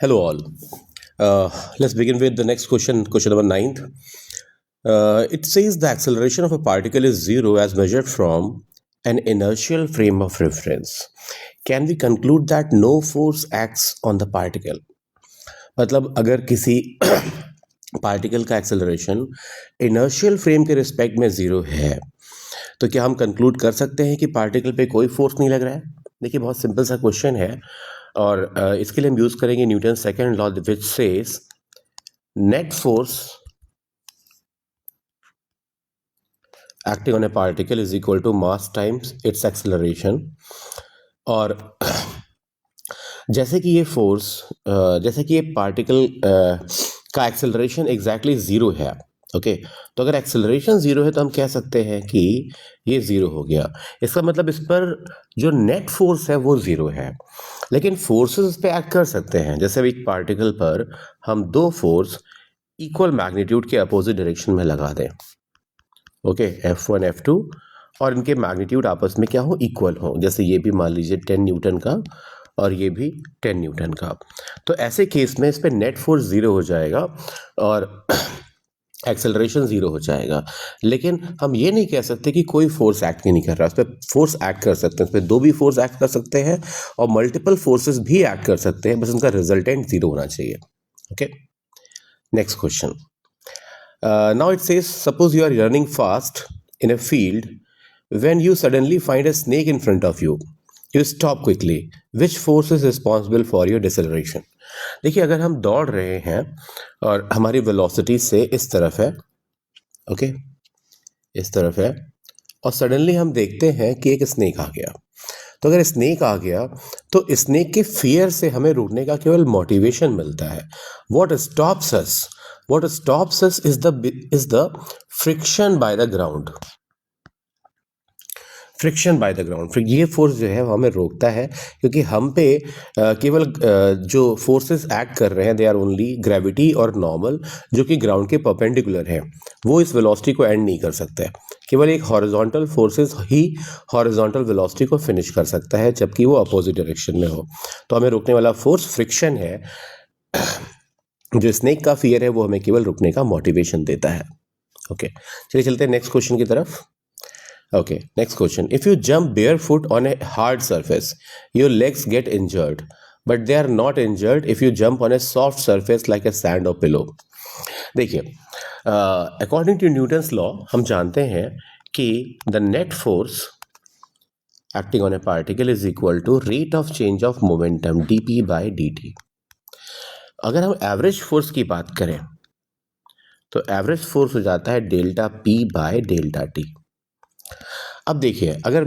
Hello all. Let's begin with the next question, question number 9th. It says the acceleration of a particle is zero as measured from an inertial frame of reference. Can we conclude that no force acts on the particle? मतलब अगर किसी particle का acceleration inertial frame के respect में zero है तो क्या हम कंक्लूड कर सकते हैं कि पार्टिकल पे कोई फोर्स नहीं लग रहा है? देखिए बहुत सिंपल सा क्वेश्चन है और इसके लिए हम यूज़ करेंगे Newton second law which says net force acting on a particle is equal to mass times its acceleration. और जैसे कि ये फोर्स जैसे कि ये पार्टिकल का एक्सेलरेशन एग्जैक्टली ज़ीरो है, ओके तो अगर एक्सेलरेशन ज़ीरो है तो हम कह सकते हैं कि ये ज़ीरो हो गया। इसका मतलब इस पर जो नेट फोर्स है वो ज़ीरो है, लेकिन फोर्सेस इस पे एक्ट कर सकते हैं। जैसे एक पार्टिकल पर हम दो फोर्स इक्वल मैग्नीट्यूड के अपोजिट डायरेक्शन में लगा दें, ओके F1 F2, और इनके मैग्नीट्यूड आपस में क्या हो, इक्वल हो। जैसे ये भी मान लीजिए 10 न्यूटन का और ये भी 10 न्यूटन का, तो ऐसे केस में इस पे नेट फोर्स ज़ीरो हो जाएगा और एक्सेलरेशन ज़ीरो हो जाएगा। लेकिन हम ये नहीं कह सकते कि कोई फोर्स एक्ट नहीं कर रहा, इस पर फोर्स एक्ट कर सकते हैं, इस पर दो भी फोर्स एक्ट कर सकते हैं और मल्टीपल फोर्सेस भी एक्ट कर सकते हैं, बस उनका रिजल्टेंट ज़ीरो होना चाहिए। Okay, next question. Now it says, suppose you are running fast in a field. When you suddenly find a snake in front of you, you stop quickly. Which force is responsible for your deceleration? देखिए अगर हम दौड़ रहे हैं और हमारी velocity से इस तरफ है, ओके इस तरफ है, और सडनली हम देखते हैं कि एक स्नेक आ गया, तो अगर स्नेक आ गया तो स्नेक के फियर से हमें रुकने का केवल मोटिवेशन मिलता है। What stops us is the friction by the ground. Friction by the ground, फिर ये फोर्स जो है वो हमें रोकता है, क्योंकि हम पे केवल जो फोर्सेस एक्ट कर रहे हैं दे आर ओनली ग्रेविटी और नॉर्मल, जो कि ग्राउंड के परपेंडिकुलर है। वो इस वेलोसिटी को एंड नहीं कर सकता है, केवल एक हॉरिजॉन्टल फोर्सेस ही हॉरिजॉन्टल वेलोसिटी को फिनिश कर सकता है, जबकि वो अपोजिट डायरेक्शन में हो। तो हमें रोकने वाला फोर्स फ्रिक्शन है। जो स्नेक का फियर है वो हमें केवल रुकने का मोटिवेशन देता है। ओके, चलिए चलते हैं नेक्स्ट क्वेश्चन की तरफ। Okay, next question. If you jump barefoot on a hard surface, your legs get injured, but they are not injured if you jump on a soft surface like a sand or pillow. देखिए, according to Newton's law हम जानते हैं कि the net force acting on a particle is equal to rate of change of momentum dp by dt. अगर हम average force की बात करें तो एवरेज फोर्स हो जाता है delta P by delta T. अब देखिए, अगर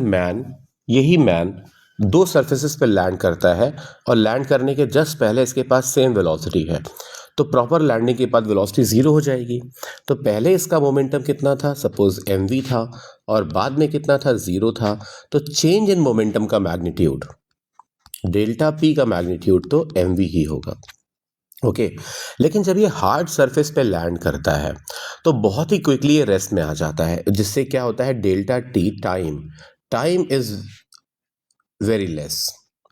यही मैन दो सरफेसेस पे लैंड करता है और लैंड करने के जस्ट पहले इसके पास सेम वेलोसिटी है, तो प्रॉपर लैंडिंग के बाद वेलोसिटी ज़ीरो हो जाएगी। तो पहले इसका मोमेंटम कितना था, सपोज mv था, और बाद में कितना था, ज़ीरो था। तो चेंज इन मोमेंटम का मैग्नीट्यूड डेल्टा P का मैग्नीट्यूड तो mv ही होगा। ओके, लेकिन जब ये हार्ड सरफेस पे लैंड करता है तो बहुत ही क्विकली ये रेस्ट में आ जाता है, जिससे क्या होता है, delta T time is very less,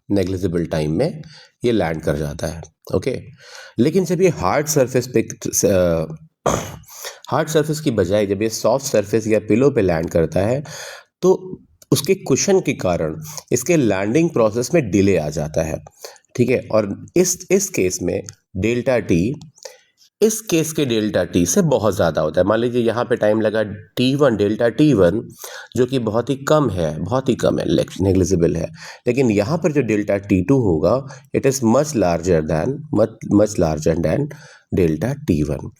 negligible time में ये लैंड कर जाता है। ओके, लेकिन जब ये हार्ड सरफेस की बजाय जब ये सॉफ्ट सरफेस या पिलो पे लैंड करता है तो उसके कुशन के कारण इसके लैंडिंग प्रोसेस में डिले आ जाता है। ठीक है, और इस केस में डेल्टा टी इस केस के डेल्टा टी से बहुत ज़्यादा होता है। मान लीजिए यहाँ पे टाइम लगा T1, डेल्टा T1 जो कि बहुत ही कम है, नेग्लिजिबल है, लेकिन यहाँ पर जो डेल्टा T2 होगा it is much larger than delta T1।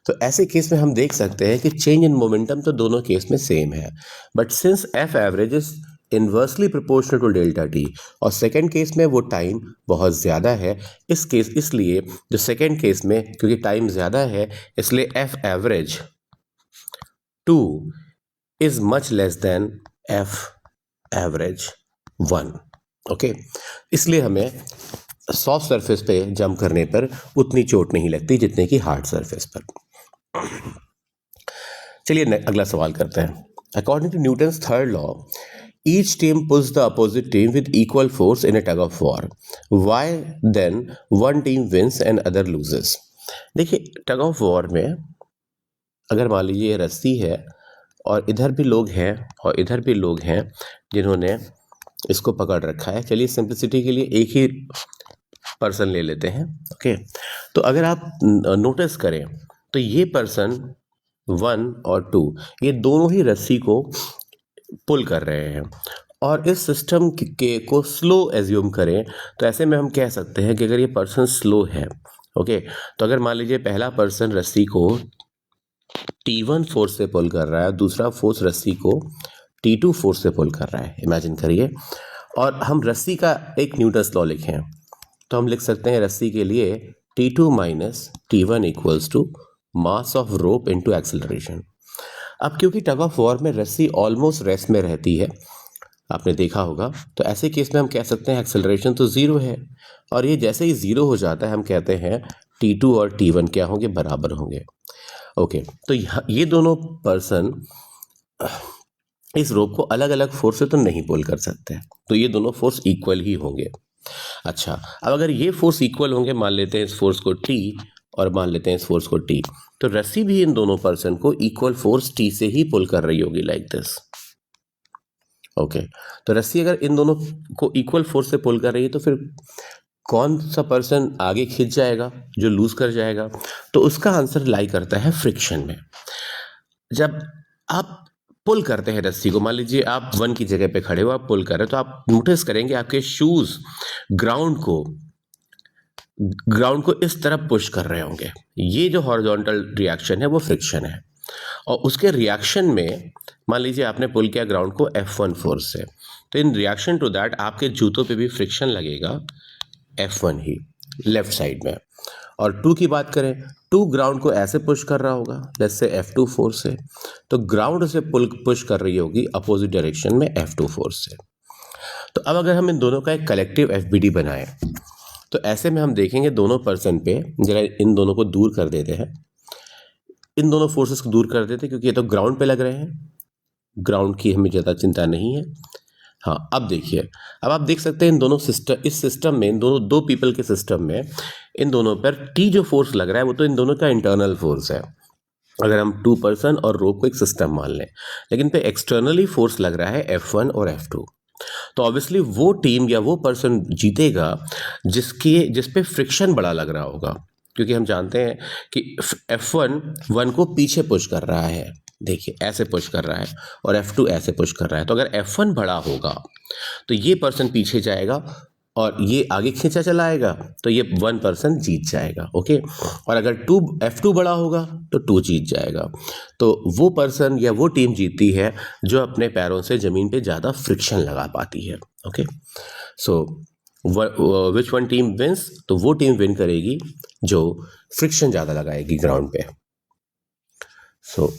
तो ऐसे केस में हम देख सकते हैं कि चेंज इन मोमेंटम तो दोनों केस में सेम है, but since F average is inversely proportional to delta T, और सेकेंड केस में वो टाइम बहुत ज़्यादा है, इसलिए जो सेकेंड केस में क्योंकि टाइम ज़्यादा है इसलिए F average 2 is much less than F average 1। Okay, इसलिए हमें सॉफ्ट सरफेस पे जंप करने पर उतनी चोट नहीं लगती जितने की हार्ड सरफेस पर। चलिए अगला सवाल करते हैं। According to Newton's third law, each team pulls the opposite team with equal force in a tug of war. Why then one team wins and other loses? देखिए टग ऑफ वॉर में अगर मान लीजिए ये रस्सी है और इधर भी लोग हैं और इधर भी लोग हैं जिन्होंने इसको पकड़ रखा है, चलिए सिंप्लिसिटी के लिए एक ही पर्सन ले लेते हैं, ओके। तो अगर आप नोटिस करें तो ये पर्सन 1 और 2 ये दोनों ही रस्सी को पुल कर रहे हैं और इस सिस्टम के को स्लो एज्यूम करें तो ऐसे में हम कह सकते हैं कि अगर ये पर्सन स्लो है, ओके, तो अगर मान लीजिए पहला पर्सन रस्सी को T1 फोर्स से पुल कर रहा है, दूसरा फोर्स रस्सी को T2 फोर्स से पुल कर रहा है, इमेजिन करिए, और हम रस्सी का एक न्यूटन्स लॉ लिखें तो हम लिख सकते हैं रस्सी के लिए T2 minus T1 equals to mass of rope into acceleration. अब क्योंकि टग ऑफ वॉर में रस्सी ऑलमोस्ट रेस्ट में रहती है, आपने देखा होगा, तो ऐसे केस में हम कह सकते हैं एक्सेलरेशन तो ज़ीरो है और ये जैसे ही ज़ीरो हो जाता है हम कहते हैं T2 और T1 क्या होंगे, बराबर होंगे, ओके। तो ये दोनों पर्सन इस रोप को अलग अलग फोर्स से तो नहीं पुल कर सकते, तो ये दोनों फोर्स इक्वल ही होंगे। अच्छा, अब अगर ये फोर्स इक्वल होंगे, मान लेते हैं इस फोर्स को T और मान लेते हैं इस फोर्स को T, तो रस्सी भी इन दोनों पर्सन को इक्वल फोर्स T से ही पुल कर रही होगी, लाइक दिस, ओके। तो रस्सी अगर इन दोनों को इक्वल फोर्स से पुल कर रही है तो फिर कौन सा पर्सन आगे खिंच जाएगा, जो लूज कर जाएगा? तो उसका आंसर लाई करता है फ्रिक्शन में। जब आप पुल करते हैं रस्सी को, मान लीजिए आप 1 की जगह पे खड़े हो, आप पुल कर रहे हो, तो आप नोटिस करेंगे आपके शूज ग्राउंड को इस तरफ पुश कर रहे होंगे। ये जो हॉरिजॉन्टल रिएक्शन है वो फ्रिक्शन है और उसके रिएक्शन में मान लीजिए आपने पुल किया ग्राउंड को F1 फोर्स से, तो इन रिएक्शन टू दैट आपके जूतों पे भी फ्रिक्शन लगेगा F1 ही लेफ्ट साइड में। और 2 की बात करें, 2 ग्राउंड को ऐसे पुश कर रहा होगा लेट्स से F2 फोर्स से, तो ग्राउंड से पुश कर रही होगी अपोजिट डायरेक्शन में F2 फोर्स से। तो अब अगर हम इन दोनों का एक कलेक्टिव FBD बनाएं तो ऐसे में हम देखेंगे दोनों पर्सन पे, जरा इन दोनों को दूर कर देते हैं, इन दोनों फोर्सेस को दूर कर देते हैं क्योंकि ये तो ग्राउंड पे लग रहे हैं, ग्राउंड की हमें ज़्यादा चिंता नहीं है। हाँ, अब देखिए, अब आप देख सकते हैं इन दोनों इस सिस्टम में, इन दोनों दो पीपल के सिस्टम में इन दोनों पर T जो फोर्स लग रहा है वो तो इन दोनों का इंटरनल फोर्स है, अगर हम 2 पर्सन और रोप को एक सिस्टम मान लें, लेकिन पे एक्सटर्नली फोर्स लग रहा है F1 और F2। तो ऑब्वियसली वो टीम या वो पर्सन जीतेगा जिस पे फ्रिक्शन बड़ा लग रहा होगा, क्योंकि हम जानते हैं कि F1 1 को पीछे पुश कर रहा है, देखिए ऐसे पुश कर रहा है, और F2 ऐसे पुश कर रहा है। तो अगर F1 बड़ा होगा तो ये पर्सन पीछे जाएगा और ये आगे खींचा चलाएगा, तो ये 1 पर्सन जीत जाएगा, ओके। और अगर F2 बड़ा होगा तो 2 जीत जाएगा। तो वो पर्सन या वो टीम जीतती है जो अपने पैरों से ज़मीन पे ज़्यादा फ्रिक्शन लगा पाती है, okay. So which one team wins, तो वो टीम विन करेगी जो फ्रिक्शन ज़्यादा लगाएगी ग्राउंड पे। सो